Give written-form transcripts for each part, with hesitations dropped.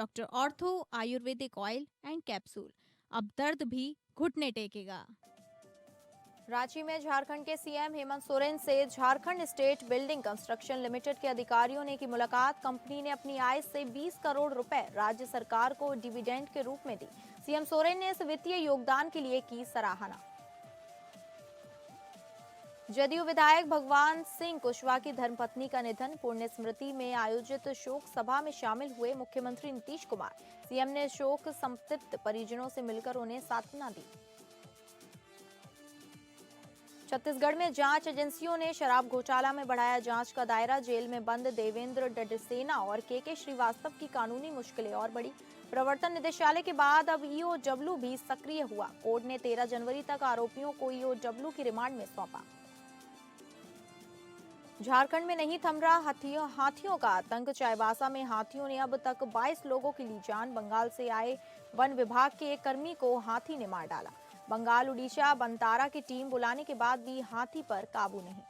Doctor ortho Ayurvedic oil and capsule. अब दर्द भी घुटने टेकेगा। रांची में झारखंड के सीएम हेमंत सोरेन से Jharkhand state building construction limited के अधिकारियों ने की मुलाकात। कंपनी ने अपनी आय से 20 करोड़ रुपए राज्य सरकार को डिविडेंड के रूप में दी। सीएम सोरेन ने इस वित्तीय योगदान के लिए की सराहना। जदयू विधायक भगवान सिंह कुशवाहा की धर्मपत्नी का निधन, पुण्य स्मृति में आयोजित शोक सभा में शामिल हुए मुख्यमंत्री नीतीश कुमार। सीएम ने शोक संतप्त परिजनों से मिलकर उन्हें सांत्वना दी। छत्तीसगढ़ में जांच एजेंसियों ने शराब घोटाला में बढ़ाया जांच का दायरा। जेल में बंद देवेंद्र डडसेना और के श्रीवास्तव की कानूनी मुश्किलें और बढ़ी। प्रवर्तन निदेशालय के बाद अब ईओडब्ल्यू भी सक्रिय हुआ। कोर्ट ने 13 जनवरी तक आरोपियों को ईओडब्ल्यू की रिमांड में सौंपा। झारखंड में नहीं थम रहा हाथियों का आतंक। चाईबासा में हाथियों ने अब तक 22 लोगों की ली जान। बंगाल से आए वन विभाग के एक कर्मी को हाथी ने मार डाला। बंगाल उड़ीसा बंतारा की टीम बुलाने के बाद भी हाथी पर काबू नहीं।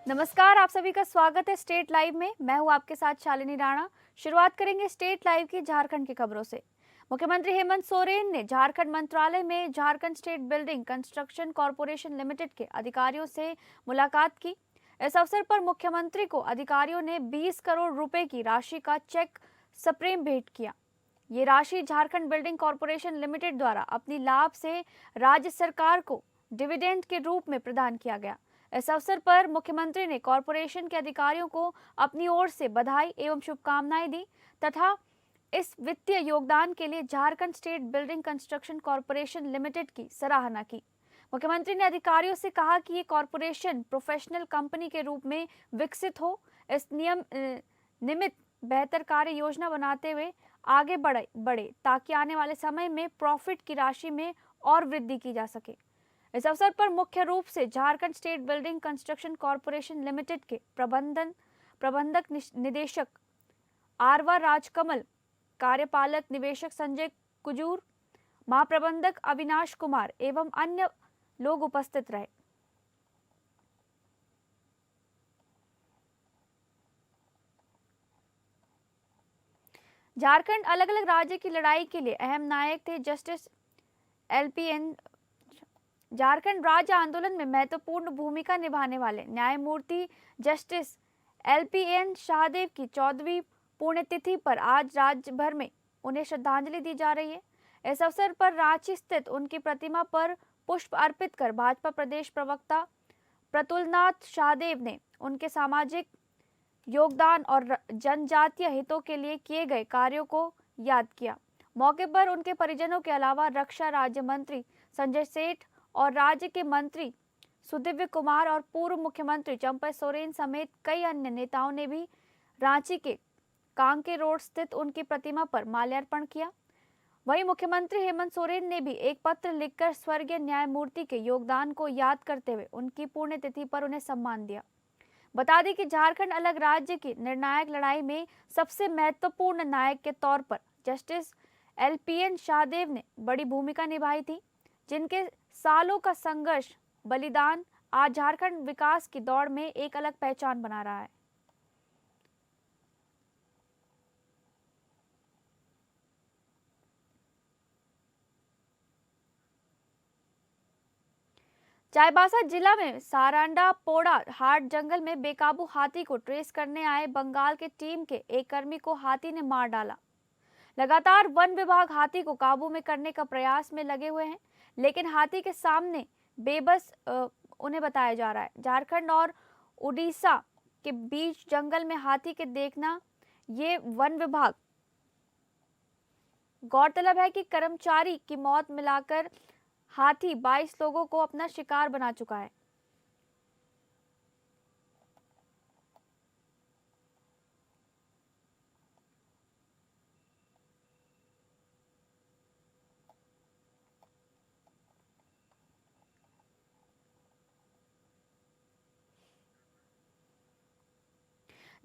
नमस्कार, आप सभी का स्वागत है स्टेट लाइव में। मैं हूं आपके साथ शालिनी राणा। शुरुआत करेंगे स्टेट लाइव की झारखंड की खबरों से। मुख्यमंत्री हेमंत सोरेन ने झारखंड मंत्रालय में Jharkhand state building construction corporation limited के अधिकारियों से मुलाकात की। इस अवसर पर मुख्यमंत्री को अधिकारियों ने 20 करोड़ रुपए की राशि का चेक सप्रेम भेंट किया। ये राशि झारखंड बिल्डिंग कॉरपोरेशन लिमिटेड द्वारा अपनी लाभ से राज्य सरकार को डिविडेंड के रूप में प्रदान किया गया। इस अवसर पर मुख्यमंत्री ने कॉरपोरेशन के अधिकारियों को अपनी ओर से बधाई एवं शुभकामनाएं दी तथा इस वित्तीय योगदान के लिए Jharkhand state building construction corporation limited की सराहना की। मुख्यमंत्री ने अधिकारियों से कहा कि ये कॉरपोरेशन प्रोफेशनल कंपनी के रूप में विकसित हो। इस निमित्त बेहतर कार्य योजना बनाते हुए आगे बढ़े ताकि आने वाले समय में प्रॉफिट की राशि में और वृद्धि की जा सके। इस अवसर पर मुख्य रूप से Jharkhand state building construction corporation limited के प्रबंधक निदेशक आरवा राजकमल, कार्यपालक निवेशक संजय कुजूर, महाप्रबंधक अविनाश कुमार एवं अन्य लोग उपस्थित रहे। झारखंड अलग अलग राज्य की लड़ाई के लिए अहम नायक थे जस्टिस एलपीएन। झारखंड राज्य आंदोलन में महत्वपूर्ण भूमिका निभाने वाले न्यायमूर्ति जस्टिस एलपीएन शाहदेव की 14वीं पुण्यतिथि पर आज राज्य भर में उन्हें श्रद्धांजलि दी जा रही है। इस अवसर पर रांची स्थित उनकी प्रतिमा पर पुष्प अर्पित कर भाजपा प्रदेश प्रवक्ता प्रतुलनाथ शाहदेव ने उनके सामाजिक योगदान और जनजातीय हितों के लिए किए गए कार्यों को याद किया। मौके पर उनके परिजनों के अलावा रक्षा राज्य मंत्री संजय सेठ और राज्य के मंत्री सुदिव्य कुमार और पूर्व मुख्यमंत्री चंपा सोरेन समेत कई अन्य नेताओं ने भी रांची के कांके रोड स्थित उनकी प्रतिमा पर माल्यार्पण किया। वहीं मुख्यमंत्री हेमंत सोरेन ने भी एक पत्र लिखकर स्वर्गीय न्यायमूर्ति के योगदान को याद करते हुए उनकी पुण्यतिथि पर उन्हें सम्मान दिया। बता दें कि झारखंड अलग राज्य की निर्णायक लड़ाई में सबसे महत्वपूर्ण नायक के तौर पर जस्टिस एलपीएन शाहदेव ने बड़ी भूमिका निभाई थी, जिनके सालों का संघर्ष बलिदान आज झारखंड विकास की दौड़ में एक अलग पहचान बना रहा है। चाईबासा जिला में सारांडा पोड़ा हाट जंगल में बेकाबू हाथी को ट्रेस करने आए बंगाल के टीम के एक कर्मी को हाथी ने मार डाला। लगातार वन विभाग हाथी को काबू में करने का प्रयास में लगे हुए हैं, लेकिन हाथी के सामने बेबस उन्हें बताया जा रहा है। झारखंड और उड़ीसा के बीच जंगल में हाथी के देखना ये वन विभाग। गौरतलब है कि कर्मचारी की मौत मिलाकर हाथी 22 लोगों को अपना शिकार बना चुका है।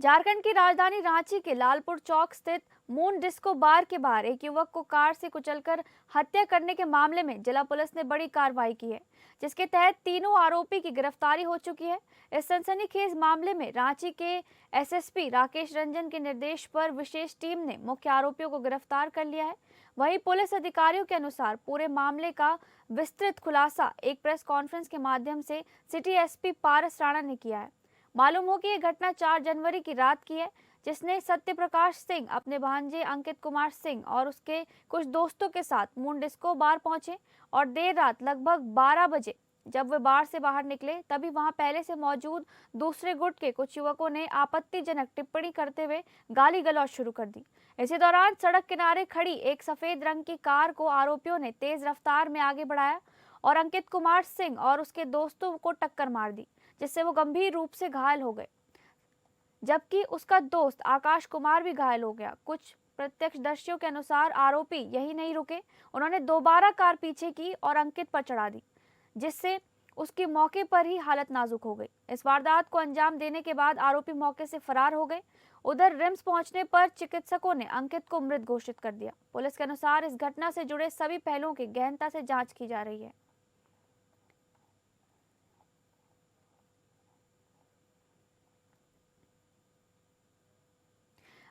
झारखंड की राजधानी रांची के लालपुर चौक स्थित मून डिस्को बार के बाहर एक युवक को कार से कुचलकर हत्या करने के मामले में जिला पुलिस ने बड़ी कार्रवाई की है, जिसके तहत तीनों आरोपी की गिरफ्तारी हो चुकी है। इस सनसनीखेज मामले में रांची के एसएसपी राकेश रंजन के निर्देश पर विशेष टीम ने मुख्य आरोपियों को गिरफ्तार कर लिया है। वहीं पुलिस अधिकारियों के अनुसार पूरे मामले का विस्तृत खुलासा एक प्रेस कॉन्फ्रेंस के माध्यम से सिटी एसपी पारस राणा ने किया है। मालूम हो कि यह घटना 4 जनवरी की रात की है, जिसने सत्य प्रकाश सिंह अपने भांजे अंकित कुमार सिंह और उसके कुछ दोस्तों के साथ मून डिस्को बार पहुंचे और देर रात लगभग 12 बजे जब वे बार से बाहर निकले तभी वहां पहले से मौजूद दूसरे गुट के कुछ युवकों ने आपत्तिजनक टिप्पणी करते हुए गाली गलौज शुरू कर दी। इसी दौरान सड़क किनारे खड़ी एक सफेद रंग की कार को आरोपियों ने तेज रफ्तार में आगे बढ़ाया और अंकित कुमार सिंह और उसके दोस्तों को टक्कर मार दी, जिससे वो गंभीर रूप से घायल हो गए, जबकि उसका दोस्त आकाश कुमार भी घायल हो गया। कुछ प्रत्यक्षदर्शियों के अनुसार आरोपी यही नहीं रुके, उन्होंने दोबारा कार पीछे की और अंकित पर चढ़ा दी, जिससे उसकी मौके पर ही हालत नाजुक हो गई। इस वारदात को अंजाम देने के बाद आरोपी मौके से फरार हो गए। उधर रिम्स पहुंचने पर चिकित्सकों ने अंकित को मृत घोषित कर दिया। पुलिस के अनुसार इस घटना से जुड़े सभी पहलुओं की गहनता से जांच की जा रही है।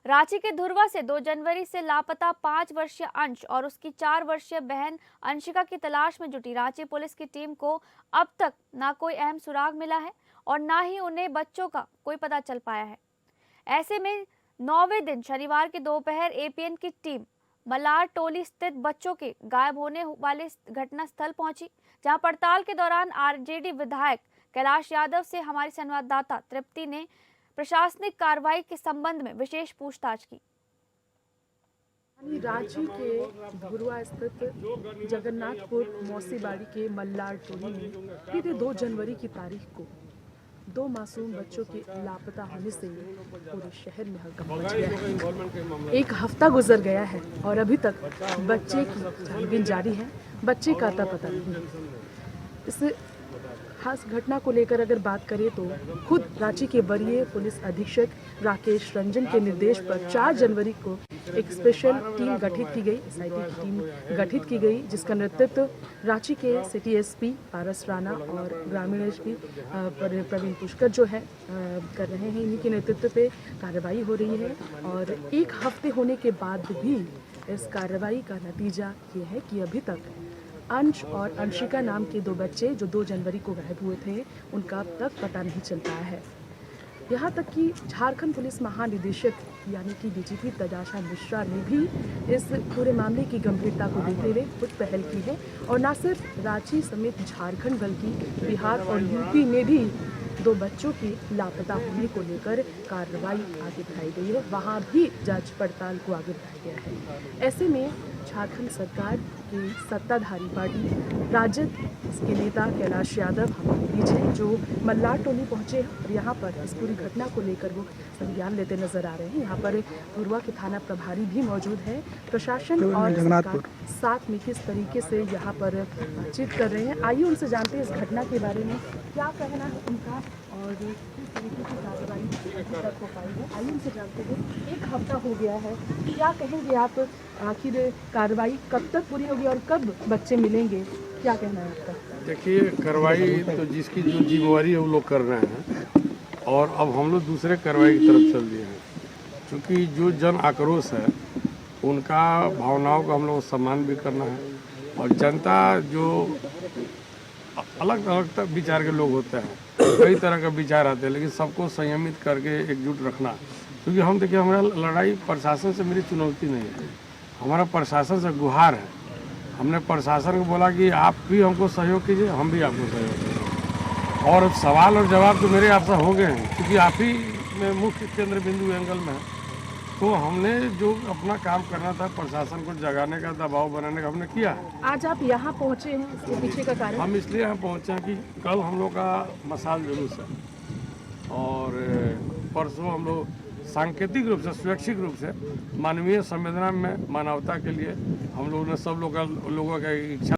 रांची के धुरवा से 2 जनवरी से लापता 5 वर्षीय अंश और उसकी 4 वर्षीय बहन अंशिका की तलाश में जुटी रांची पुलिस की टीम को अब तक ना कोई अहम सुराग मिला है और ना ही उन्हें बच्चों का कोई पता चल पाया है। ऐसे में 9वें दिन शनिवार की दोपहर एपीएन की टीम मलार टोली स्थित बच्चों के गायब होने वाले घटना स्थल पहुंची, जहां पड़ताल के दौरान आरजेडी विधायक कैलाश यादव से हमारी संवाददाता तृप्ति ने प्रशासनिक कार्रवाई के संबंध में विशेष पूछताछ की। रांची के धुरवा स्थित जगन्नाथपुर मौसीबाड़ी के मल्लार टोली में बीते 2 जनवरी की तारीख को 2 मासूम बच्चों के लापता होने से पूरे शहर में हड़कंप मच गया है। एक हफ्ता गुजर गया है और अभी तक बच्चे की छानबीन जारी है, बच्चे का अता पता नहीं। इस खास घटना को लेकर अगर बात करें तो खुद रांची के वरीय पुलिस अधीक्षक राकेश रंजन के निर्देश पर 4 जनवरी को एक स्पेशल टीम गठित की गई, एसआईटी की टीम गठित की गई, जिसका नेतृत्व रांची के सिटी एसपी पारस राणा और ग्रामीण एसपी प्रवीण पुष्कर जो है कर रहे हैं। इन्हीं के नेतृत्व पे कार्रवाई हो रही है और 1 हफ्ते होने के बाद भी इस कार्रवाई का नतीजा ये है कि अभी तक अंश और अंशिका नाम के 2 बच्चे जो 2 जनवरी को गायब हुए थे, उनका अब तक पता नहीं चल पाया है। यहाँ तक कि झारखंड पुलिस महानिदेशक यानी कि डीजीपी तजाशा मिश्रा ने भी इस पूरे मामले की गंभीरता को देखते हुए कुछ पहल की है और न सिर्फ रांची समेत झारखंड बल्कि बिहार और यूपी में भी 2 बच्चों की लापता होने को लेकर कार्रवाई आगे बढ़ाई गई है, वहाँ भी जांच पड़ताल को आगे बढ़ाया गया है। ऐसे में झारखंड सरकार की सत्ताधारी पार्टी राजद के नेता कैलाश यादव हमारे बीच हैं, जो मल्लार टोली पहुंचे और यहाँ पर इस पूरी घटना को लेकर वो संज्ञान लेते नजर आ रहे हैं। यहाँ पर धुरवा के थाना प्रभारी भी मौजूद है, प्रशासन और सरकार साथ में किस तरीके से यहाँ पर बातचीत कर रहे हैं। आइए उनसे जानते हैं इस घटना के बारे में क्या कहना है उनका और किस तरीके की कार्रवाई अभी तक हो पाई है। आइए उनसे जानते हैं, 1 हफ्ता हो गया है, क्या कहेंगे आप, आखिर कार्रवाई कब तक पूरी होगी और कब बच्चे मिलेंगे, क्या कहना है आपका? देखिए, कार्रवाई तो जिसकी जो जिम्मेवारी है वो लोग कर रहे हैं और अब हम लोग दूसरे कार्रवाई की तरफ चल दिए हैं, क्योंकि जो जन आक्रोश है उनका भावनाओं का हम लोग सम्मान भी करना है और जनता जो अलग अलग विचार के लोग होते हैं, कई तरह का विचार आते हैं, लेकिन सबको संयमित करके एकजुट रखना, क्योंकि हम देखिए हमारा लड़ाई प्रशासन से मेरी चुनौती नहीं है, हमारा प्रशासन से गुहार है। हमने प्रशासन को बोला कि आप भी हमको सहयोग कीजिए, हम भी आपको सहयोग करेंगे और सवाल और जवाब तो मेरे आपसे हो गए हैं, क्योंकि आप ही में मुख्य केंद्र बिंदु एंगल में है। तो हमने जो अपना काम करना था प्रशासन को जगाने का, दबाव बनाने का, हमने किया। आज आप यहाँ पहुँचे हैं, इसके पीछे का कारण? हम इसलिए यहाँ पहुँचे हैं कि कल हम लोग का मसाल जुलूस है और परसों हम लोग सांकेतिक रूप से, स्वैच्छिक रूप से मानवीय संवेदना में मानवता के लिए हम लोगों ने सब लोगों का इच्छा।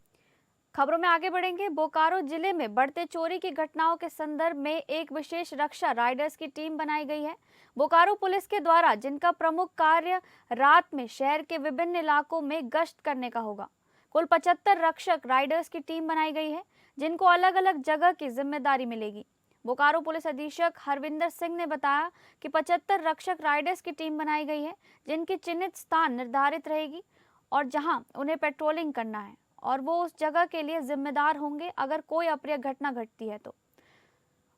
खबरों में आगे बढ़ेंगे। बोकारो जिले में बढ़ते चोरी की घटनाओं के संदर्भ में एक विशेष रक्षा राइडर्स की टीम बनाई गई है। बोकारो पुलिस के द्वारा जिनका प्रमुख कार्य रात में शहर के विभिन्न इलाकों में गश्त करने का होगा। कुल 75 रक्षक राइडर्स की टीम बनाई गई है, जिनको अलग अलग जगह की जिम्मेदारी मिलेगी। बोकारो पुलिस अधीक्षक हरविंदर सिंह ने बताया कि 75 रक्षक राइडर्स की टीम बनाई गई है, जिनकी चिन्हित स्थान निर्धारित रहेगी और जहां उन्हें पेट्रोलिंग करना है और वो उस जगह के लिए जिम्मेदार होंगे। अगर कोई अप्रिय घटना घटती है तो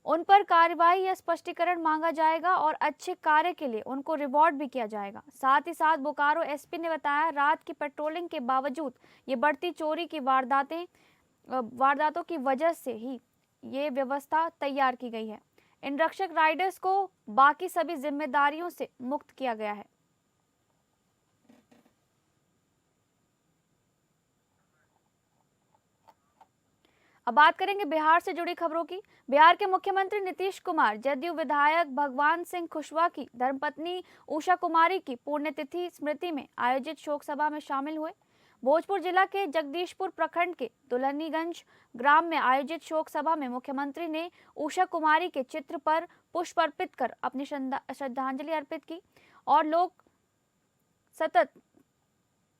उन पर कार्रवाई या स्पष्टीकरण मांगा जाएगा और अच्छे कार्य के लिए उनको रिवॉर्ड भी किया जाएगा। साथ ही साथ बोकारो एसपी ने बताया, रात की पेट्रोलिंग के बावजूद ये बढ़ती चोरी की वारदातों की वजह से ही ये व्यवस्था तैयार की गई है। इन रक्षक राइडर्स को बाकी सभी जिम्मेदारियों से मुक्त किया गया है। अब बात करेंगे बिहार से जुड़ी खबरों की। बिहार के मुख्यमंत्री नीतीश कुमार जदयू विधायक भगवान सिंह खुशवा की धर्मपत्नी उषा कुमारी की पुण्यतिथि स्मृति में आयोजित शोक सभा में शामिल हुए। भोजपुर जिला के जगदीशपुर प्रखंड के दुल्हनीगंज ग्राम में आयोजित शोक सभा में मुख्यमंत्री ने उषा कुमारी के चित्र पर पुष्प अर्पित कर अपनी श्रद्धांजलि अर्पित की और लोग सतत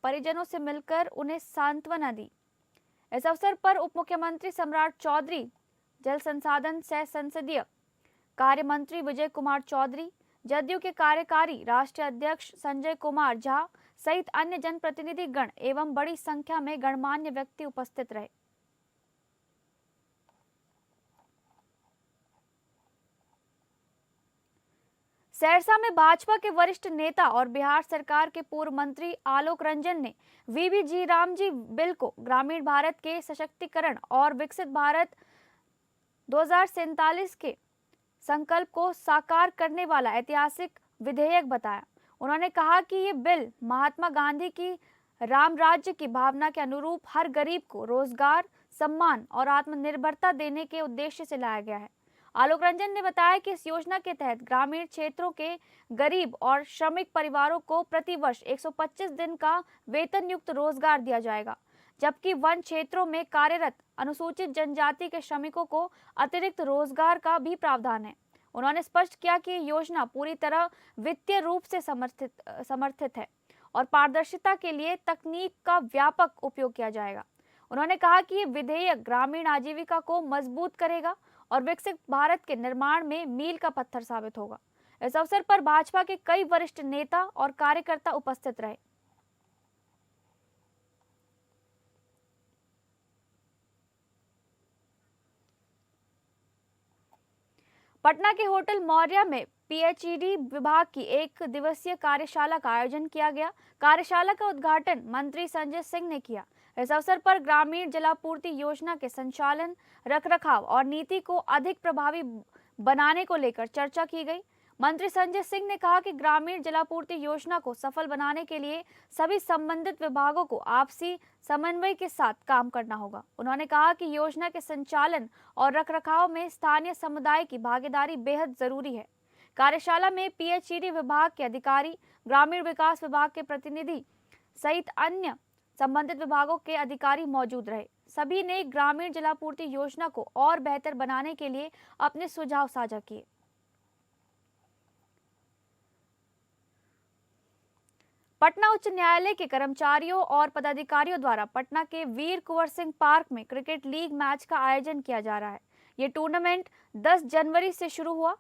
परिजनों से मिलकर उन्हें सांत्वना दी। इस अवसर पर उप मुख्यमंत्री सम्राट चौधरी, जल संसाधन सह संसदीय कार्य मंत्री विजय कुमार चौधरी, जदयू के कार्यकारी राष्ट्रीय अध्यक्ष संजय कुमार झा सहित अन्य जनप्रतिनिधि गण एवं बड़ी संख्या में गणमान्य व्यक्ति उपस्थित रहे। सहरसा में भाजपा के वरिष्ठ नेता और बिहार सरकार के पूर्व मंत्री आलोक रंजन ने वीबी रामजी बिल को ग्रामीण भारत के सशक्तिकरण और विकसित भारत 2047 के संकल्प को साकार करने वाला ऐतिहासिक विधेयक बताया। उन्होंने कहा कि ये बिल महात्मा गांधी की राम राज्य की भावना के अनुरूप हर गरीब को रोजगार, सम्मान और आत्मनिर्भरता देने के उद्देश्य से लाया गया है। आलोक रंजन ने बताया कि इस योजना के तहत ग्रामीण क्षेत्रों के गरीब और श्रमिक परिवारों को प्रतिवर्ष 125 दिन का वेतन युक्त रोजगार दिया जाएगा, जबकि वन क्षेत्रों में कार्यरत अनुसूचित जनजाति के श्रमिकों को अतिरिक्त रोजगार का भी प्रावधान है। उन्होंने स्पष्ट किया कि योजना पूरी तरह वित्तीय रूप से समर्थित है और पारदर्शिता के लिए तकनीक का व्यापक उपयोग किया जाएगा। उन्होंने कहा कि ये विधेयक ग्रामीण आजीविका को मजबूत करेगा और विकसित भारत के निर्माण में मील का पत्थर साबित होगा। इस अवसर पर भाजपा के कई वरिष्ठ नेता और कार्यकर्ता उपस्थित रहे। पटना के होटल मौर्या में पीएचईडी विभाग की एक दिवसीय कार्यशाला का आयोजन किया गया। कार्यशाला का उद्घाटन मंत्री संजय सिंह ने किया। इस अवसर पर ग्रामीण जलापूर्ति योजना के संचालन, रखरखाव और नीति को अधिक प्रभावी बनाने को लेकर चर्चा की गई। मंत्री संजय सिंह ने कहा कि ग्रामीण जलापूर्ति योजना को सफल बनाने के लिए सभी संबंधित विभागों को आपसी समन्वय के साथ काम करना होगा। उन्होंने कहा कि योजना के संचालन और रखरखाव में स्थानीय समुदाय की भागीदारी बेहद जरूरी है। कार्यशाला में पीएचईडी विभाग के अधिकारी, ग्रामीण विकास विभाग के प्रतिनिधि सहित अन्य संबंधित विभागों के अधिकारी मौजूद रहे। सभी ने ग्रामीण जलापूर्ति योजना को और बेहतर बनाने के लिए अपने सुझाव साझा किए। पटना उच्च न्यायालय के कर्मचारियों और पदाधिकारियों द्वारा पटना के वीर कुंवर सिंह पार्क में क्रिकेट लीग मैच का आयोजन किया जा रहा है। ये टूर्नामेंट 10 जनवरी से शुरू हुआ।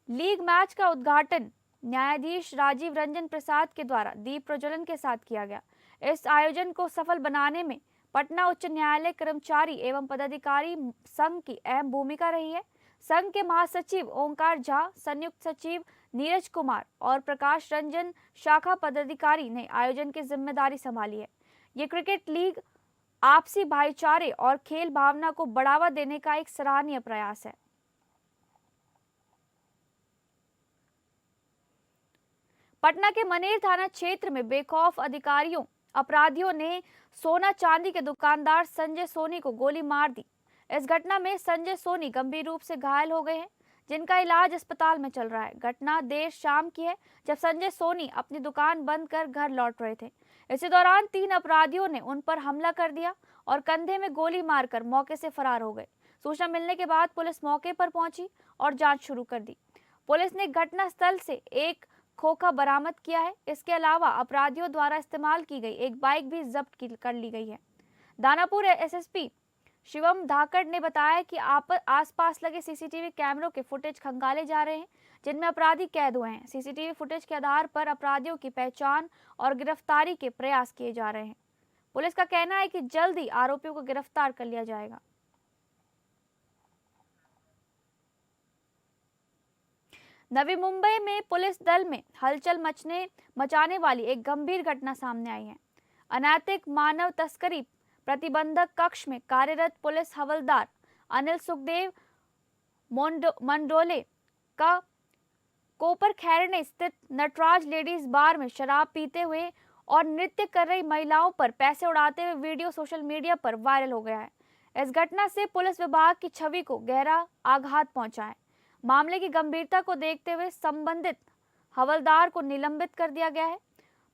लीग मैच का उद्घाटन न्यायाधीश राजीव रंजन प्रसाद के द्वारा दीप प्रज्वलन के साथ किया गया। इस आयोजन को सफल बनाने में पटना उच्च न्यायालय कर्मचारी एवं पदाधिकारी संघ की अहम भूमिका रही है। संघ के महासचिव ओंकार झा, संयुक्त सचिव नीरज कुमार और प्रकाश रंजन शाखा पदाधिकारी ने आयोजन की जिम्मेदारी संभाली है। ये क्रिकेट लीग आपसी भाईचारे और खेल भावना को बढ़ावा देने का एक सराहनीय प्रयास है। पटना के मनेर थाना क्षेत्र में बेखौफ अपराधियों ने सोना चांदी के दुकानदार संजय सोनी को गोली मार दी। इस घटना में संजय सोनी गंभीर रूप से घायल हो गए हैं, जिनका इलाज अस्पताल में चल रहा है। घटना देर शाम की है, जब संजय सोनी अपनी दुकान बंद कर घर लौट रहे थे। इसी दौरान 3 अपराधियों ने उन पर हमला कर दिया और कंधे में गोली मारकर मौके से फरार हो गए। सूचना मिलने के बाद पुलिस मौके पर पहुंची और जांच शुरू कर दी। पुलिस ने घटनास्थल से एक खोखा बरामद किया है। इसके अलावा अपराधियों द्वारा इस्तेमाल की गई एक बाइक भी जब्त कर ली गई है। दानापुर एसएसपी शिवम धाकड़ ने बताया कि आसपास लगे सीसीटीवी कैमरों के फुटेज खंगाले जा रहे हैं, जिनमें अपराधी कैद हुए हैं। सीसीटीवी फुटेज के आधार पर अपराधियों की पहचान और गिरफ्तारी के प्रयास किए जा रहे हैं। पुलिस का कहना है कि जल्द ही आरोपियों को गिरफ्तार कर लिया जाएगा। नवी मुंबई में पुलिस दल में हलचल मचाने वाली एक गंभीर घटना सामने आई है। अनैतिक मानव तस्करी प्रतिबंधक कक्ष में कार्यरत पुलिस हवलदार अनिल सुखदेव मंडोले का कोपर खैरने स्थित नटराज लेडीज बार में शराब पीते हुए और नृत्य कर रही महिलाओं पर पैसे उड़ाते हुए वीडियो सोशल मीडिया पर वायरल हो गया है। इस घटना से पुलिस विभाग की छवि को गहरा आघात पहुंचा है। मामले की गंभीरता को देखते हुए संबंधित हवलदार को निलंबित कर दिया गया है।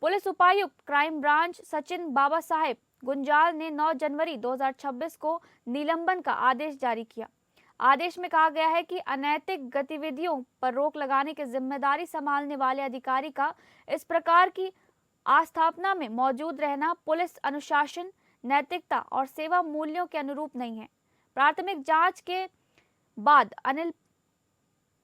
पुलिस उपायुक्त क्राइम ब्रांच सचिन बाबा साहेब गुंजाल ने 9 जनवरी 2026 को निलंबन का आदेश जारी किया। आदेश में कहा गया है कि अनैतिक गतिविधियों पर रोक लगाने की जिम्मेदारी संभालने वाले अधिकारी का इस प्रकार की आस्थापना में मौजूद रहना पुलिस अनुशासन, नैतिकता और सेवा मूल्यों के अनुरूप नहीं है। प्राथमिक जांच के बाद अनिल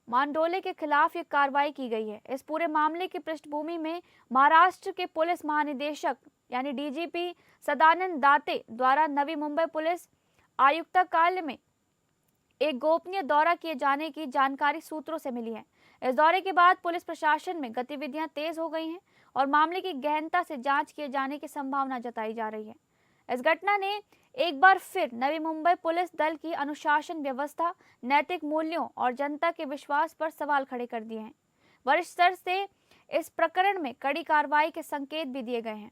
मांडोले के खिलाफ ये कार्रवाई की गई है। इस पूरे मामले की पृष्ठभूमि में महाराष्ट्र के पुलिस महानिदेशक यानी डीजीपी सदानंद दाते द्वारा नवी मुंबई पुलिस आयुक्तालय में एक गोपनीय दौरा किए जाने की जानकारी सूत्रों से मिली है। इस दौरे के बाद पुलिस प्रशासन में गतिविधियां तेज हो गई हैं और मामले की गहनता से जांच किए जाने की संभावना जताई जा रही है। इस घटना ने एक बार फिर नवी मुंबई पुलिस दल की अनुशासन व्यवस्था, नैतिक मूल्यों और जनता के विश्वास पर सवाल खड़े कर दिए हैं। वरिष्ठ स्तर से इस प्रकरण में कड़ी कार्रवाई के संकेत भी दिए गए हैं।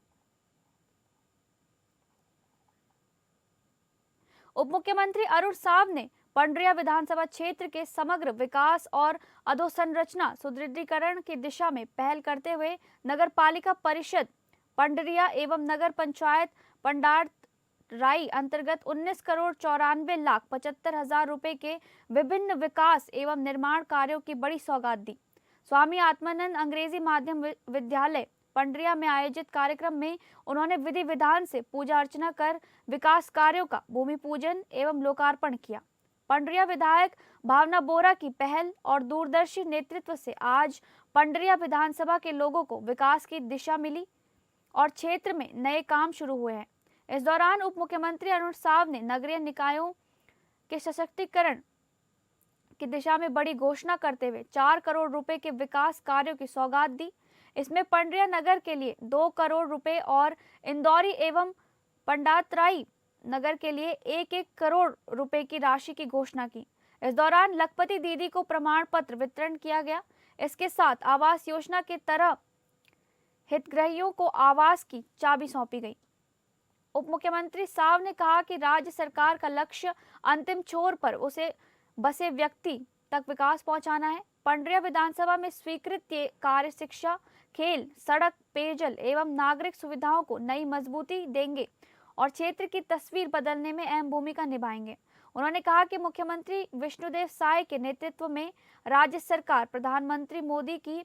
उप मुख्यमंत्री अरुण साव ने पंडरिया विधानसभा क्षेत्र के समग्र विकास और अधोसंरचना सुदृढ़ीकरण की दिशा में पहल करते हुए नगर पालिका परिषद पंडरिया एवं नगर पंचायत पंडारतराई अंतर्गत 19 करोड़ 94,75,000 रुपए के विभिन्न विकास एवं निर्माण कार्यों की बड़ी सौगात दी। स्वामी आत्मानंद अंग्रेजी माध्यम विद्यालय पंडरिया में आयोजित कार्यक्रम में उन्होंने विधि विधान से पूजा अर्चना कर विकास कार्यों का भूमि पूजन एवं लोकार्पण किया। पंडरिया विधायक भावना बोरा की पहल और दूरदर्शी नेतृत्व से आज पंडरिया विधानसभा के लोगों को विकास की दिशा मिली और क्षेत्र में नए काम शुरू हुए हैं। इस दौरान उप मुख्यमंत्री अरुण साव ने नगरीय निकायों के सशक्तिकरण की दिशा में बड़ी घोषणा करते हुए 4 करोड़ रुपए के विकास कार्यों की सौगात दी। इसमें पंडरिया नगर के लिए 2 करोड़ रुपए और इंदौरी एवं पंडारतराई नगर के लिए 1-1 करोड़ रुपए की राशि की घोषणा की। इस दौरान लखपति दीदी को प्रमाण पत्र वितरण किया गया। इसके साथ आवास योजना के तरह हितग्राहियों को आवास की चाबी सौंपी गई। उप मुख्यमंत्री साव ने कहा कि राज्य सरकार का लक्ष्य अंतिम छोर पर उसे बसे व्यक्ति तक विकास पहुंचाना है। पंडरिया विधानसभा में स्वीकृत कार्य शिक्षा, खेल, सड़क, पेयजल एवं नागरिक सुविधाओं को नई मजबूती देंगे और क्षेत्र की तस्वीर बदलने में अहम भूमिका निभाएंगे। उन्होंने कहा कि मुख्यमंत्री विष्णुदेव साय के नेतृत्व में राज्य सरकार प्रधानमंत्री मोदी की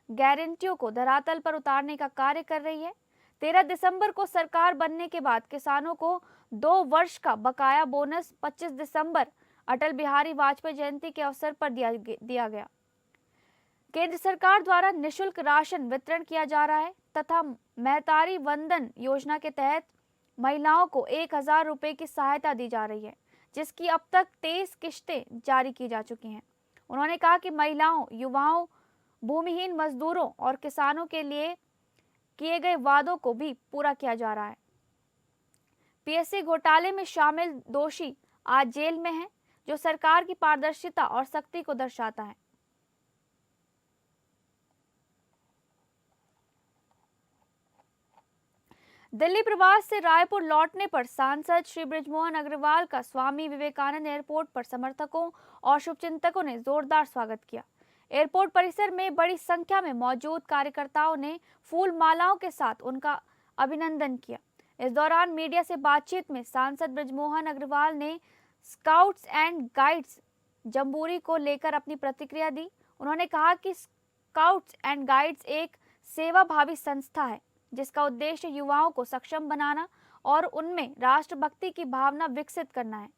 गारंटियों को धरातल पर उतारने का कार्य कर रही है। 13 दिसंबर को सरकार बनने के बाद किसानों को 2 वर्ष का बकाया बोनस 25 दिसंबर अटल बिहारी वाजपेयी जयंती के अवसर पर दिया गया। केंद्र सरकार द्वारा निःशुल्क राशन वितरण किया जा रहा है तथा महतारी वंदन योजना के तहत महिलाओं को 1,000 रुपए की सहायता दी जा रही है, जिसकी अब तक 23 किश्तें जारी की जा चुकी हैं। उन्होंने कहा कि महिलाओं, युवाओं, भूमिहीन मजदूरों और किसानों के लिए किए गए वादों को भी पूरा किया जा रहा है। पीएससी घोटाले में शामिल दोषी आज जेल में हैं, जो सरकार की पारदर्शिता और सख्ती को दर्शाता है। दिल्ली प्रवास से रायपुर लौटने पर सांसद श्री बृजमोहन अग्रवाल का स्वामी विवेकानंद एयरपोर्ट पर समर्थकों और शुभचिंतकों ने जोरदार स्वागत किया। एयरपोर्ट परिसर में बड़ी संख्या में मौजूद कार्यकर्ताओं ने फूल मालाओं के साथ उनका अभिनंदन किया। इस दौरान मीडिया से बातचीत में सांसद बृजमोहन अग्रवाल ने स्काउट्स एंड गाइड्स जम्बूरी को लेकर अपनी प्रतिक्रिया दी। उन्होंने कहा कि स्काउट्स एंड गाइड्स एक सेवाभावी संस्था है जिसका उद्देश्य युवाओं को सक्षम बनाना और उनमें राष्ट्रभक्ति की भावना विकसित करना है।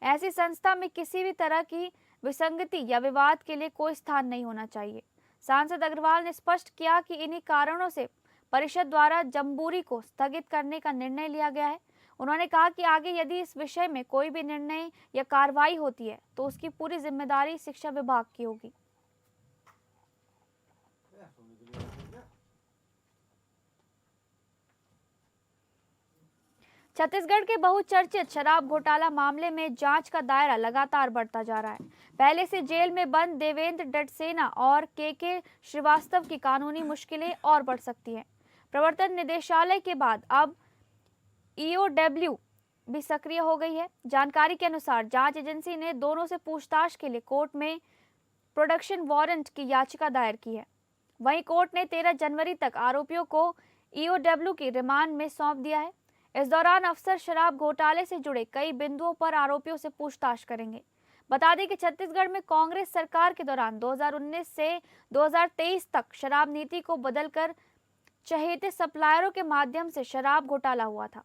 ऐसी संस्था में किसी भी तरह की विसंगति या विवाद के लिए कोई स्थान नहीं होना चाहिए। सांसद अग्रवाल ने स्पष्ट किया कि इन्हीं कारणों से परिषद द्वारा जम्बूरी को स्थगित करने का निर्णय लिया गया है। उन्होंने कहा कि आगे यदि इस विषय में कोई भी निर्णय या कार्रवाई होती है तो उसकी पूरी जिम्मेदारी शिक्षा विभाग की होगी। छत्तीसगढ़ के बहुचर्चित शराब घोटाला मामले में जांच का दायरा लगातार बढ़ता जा रहा है। पहले से जेल में बंद देवेंद्र डडसेना और के श्रीवास्तव की कानूनी मुश्किलें और बढ़ सकती हैं। प्रवर्तन निदेशालय के बाद अब ईओडब्ल्यू भी सक्रिय हो गई है। जानकारी के अनुसार जांच एजेंसी ने दोनों से पूछताछ के लिए कोर्ट में प्रोडक्शन वारंट की याचिका दायर की है। वहीं कोर्ट ने 13 जनवरी तक आरोपियों को ईओडब्ल्यू की रिमांड में सौंप दिया है। इस दौरान अफसर शराब घोटाले से जुड़े कई बिंदुओं पर आरोपियों से पूछताछ करेंगे। बता दें कि छत्तीसगढ़ में कांग्रेस सरकार के दौरान 2019 से 2023 तक शराब नीति को बदलकर चहेते सप्लायरों के माध्यम से शराब घोटाला हुआ था।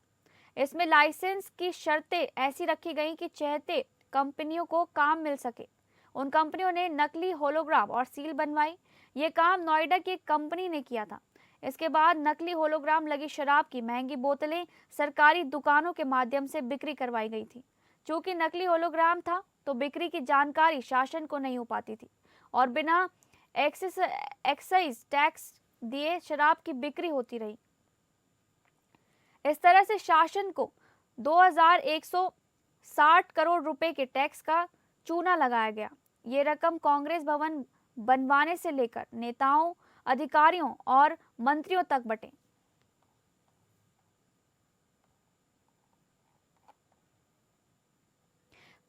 इसमें लाइसेंस की शर्तें ऐसी रखी गई कि चहेते कंपनियों को काम मिल सके। उन कंपनियों ने नकली होलोग्राम और सील बनवाई। ये काम नोएडा की एक कंपनी ने किया था। इसके बाद नकली होलोग्राम लगी शराब की महंगी बोतलें सरकारी दुकानों के माध्यम से बिक्री करवाई गई थी। चूंकि नकली होलोग्राम था तो बिक्री की जानकारी शासन को नहीं हो पाती थी और बिना एक्साइज टैक्स दिए शराब की बिक्री होती रही। इस तरह से शासन को 2160 करोड़ रुपए के टैक्स का चूना लगाया गया। ये रकम कांग्रेस भवन बनवाने से लेकर नेताओं, अधिकारियों और मंत्रियों तक बटे।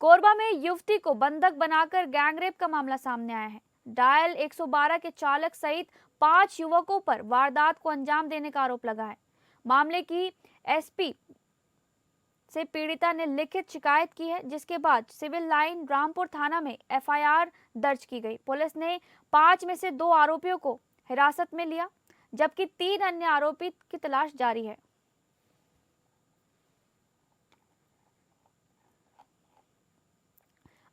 कोरबा में युवती को बंधक बनाकर गैंगरेप का मामला सामने आया है। डायल 112 के चालक सहित 5 युवकों पर वारदात को अंजाम देने का आरोप लगा है। मामले की एसपी से पीड़िता ने लिखित शिकायत की है, जिसके बाद सिविल लाइन रामपुर थाना में एफआईआर दर्ज की गई। पुलिस ने 5 में से 2 आरोपियों को हिरासत में लिया, जबकि 3 अन्य आरोपी की तलाश जारी है।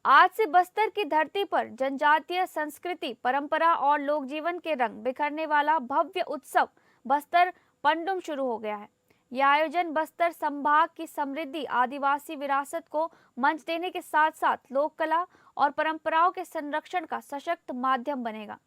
आज से बस्तर की धरती पर जनजातीय संस्कृति, परंपरा और लोक जीवन के रंग बिखरने वाला भव्य उत्सव बस्तर पंडुम शुरू हो गया है। यह आयोजन बस्तर संभाग की समृद्धि, आदिवासी विरासत को मंच देने के साथ साथ लोक कला और परंपराओं के संरक्षण का सशक्त माध्यम बनेगा।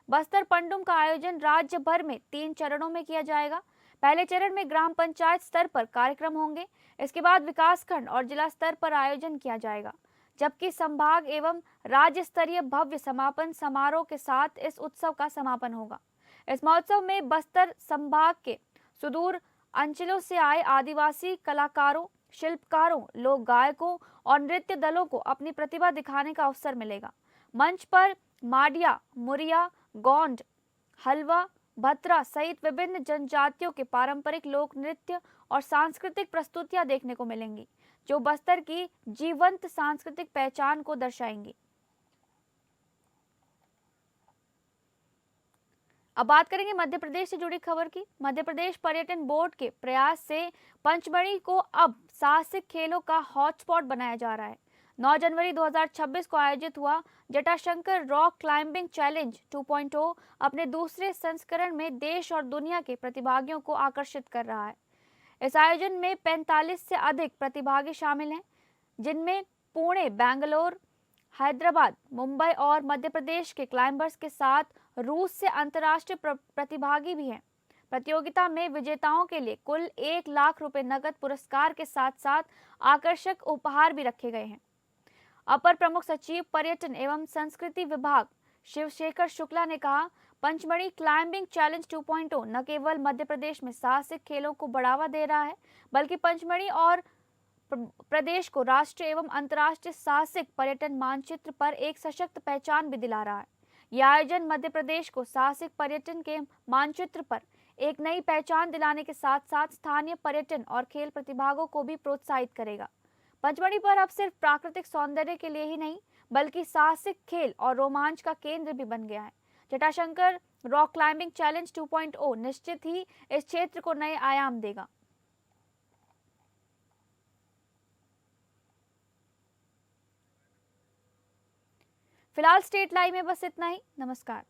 बस्तर पंडुम का आयोजन राज्य भर में 3 चरणों में किया जाएगा। पहले चरण में ग्राम पंचायत स्तर पर कार्यक्रम होंगे। इसके बाद विकासखंड और जिला स्तर पर आयोजन किया जाएगा, जबकि संभाग एवं राज्य स्तरीय भव्य समापन समारोह के साथ इस उत्सव का समापन होगा। इस महोत्सव में बस्तर संभाग के सुदूर अंचलों से आए आदिवासी कलाकारों, शिल्पकारों, लोक गायकों और नृत्य दलों को अपनी प्रतिभा दिखाने का अवसर मिलेगा। मंच पर माडिया, मुरिया, गोंड, हलवा, भत्रा सहित विभिन्न जनजातियों के पारंपरिक लोक नृत्य और सांस्कृतिक प्रस्तुतियां देखने को मिलेंगी, जो बस्तर की जीवंत सांस्कृतिक पहचान को दर्शाएंगी। अब बात करेंगे मध्य प्रदेश से जुड़ी खबर की। मध्य प्रदेश पर्यटन बोर्ड के प्रयास से पंचमढ़ी को अब साहसिक खेलों का हॉटस्पॉट बनाया जा रहा है। 9 जनवरी 2026 को आयोजित हुआ जटाशंकर रॉक क्लाइंबिंग चैलेंज 2.0 अपने दूसरे संस्करण में देश और दुनिया के प्रतिभागियों को आकर्षित कर रहा है। इस आयोजन में 45 से अधिक प्रतिभागी शामिल हैं, जिनमें पुणे, बेंगलोर, हैदराबाद, मुंबई और मध्य प्रदेश के क्लाइंबर्स के साथ रूस से अंतर्राष्ट्रीय प्रतिभागी भी हैं। प्रतियोगिता में विजेताओं के लिए कुल 1 लाख रुपए नकद पुरस्कार के साथ साथ आकर्षक उपहार भी रखे गए हैं। अपर प्रमुख सचिव पर्यटन एवं संस्कृति विभाग शिवशेखर शुक्ला ने कहा, पंचमढ़ी क्लाइंबिंग चैलेंज 2.0 न केवल मध्य प्रदेश में साहसिक खेलों को बढ़ावा दे रहा है, बल्कि पंचमढ़ी और प्रदेश को राष्ट्रीय एवं अंतर्राष्ट्रीय साहसिक पर्यटन मानचित्र पर एक सशक्त पहचान भी दिला रहा है। यह आयोजन मध्य प्रदेश को साहसिक पर्यटन के मानचित्र पर एक नई पहचान दिलाने के साथ साथ स्थानीय पर्यटन और खेल प्रतिभागों को भी प्रोत्साहित करेगा। पंचमढ़ी पर अब सिर्फ प्राकृतिक सौंदर्य के लिए ही नहीं बल्कि साहसिक खेल और रोमांच का केंद्र भी बन गया है। जटाशंकर रॉक क्लाइंबिंग चैलेंज 2.0 निश्चित ही इस क्षेत्र को नए आयाम देगा। फिलहाल स्टेट लाइव में बस इतना ही। नमस्कार।